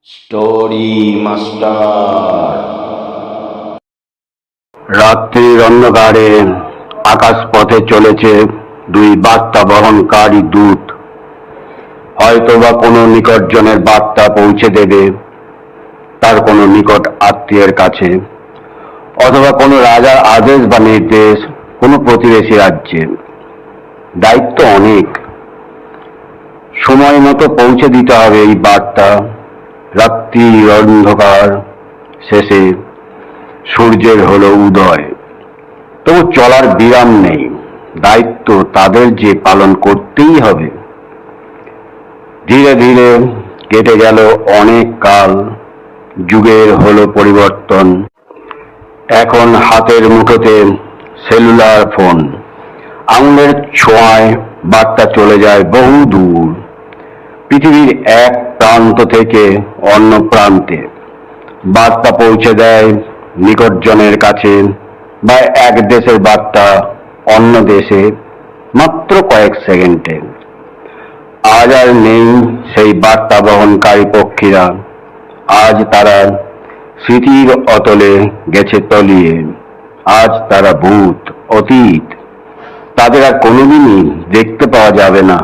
Story master. রাত্রির অন্ধকারে আকাশপথে চলেছে দুই বার্তা বহনকারী দূত। হয়তোবা কোনো নিকটজনের বার্তা পৌঁছে দেবে তার কোনো নিকট আত্মীয়ের কাছে, অথবা কোনো রাজার আদেশ বা নির্দেশ কোনো প্রতিবেশী রাজ্যে। দায়িত্ব অনেক, সময় মতো পৌঁছে দিতে হবে এই বার্তা। রাত্রির অন্ধকার শেষে সূর্যের হলো উদয়, তবু চলার বিরাম নেই। দায়িত্ব তাদের যে পালন করতেই হবে। ধীরে ধীরে কেটে গেল অনেক কাল, যুগের হলো পরিবর্তন। এখন হাতের মুঠোতে সেলুলার ফোন, আঙুলের ছোঁয়ায় বার্তা চলে যায় বহু দূর, পৃথিবীর এক প্রান্ত থেকে অন্য প্রান্তে। বার্তা পৌঁছে দেয় নিকটজনের কাছে, বা এক দেশের বার্তা অন্য দেশে মাত্র কয়েক সেকেন্ডে। আজ আর নেই সেই বার্তা বহনকারী পক্ষীরা। আজ তারা স্মৃতির অতলে গেছে তলিয়ে। আজ তারা ভূত, অতীত। তাদের আর কোনোদিনই দেখতে পাওয়া যাবে না।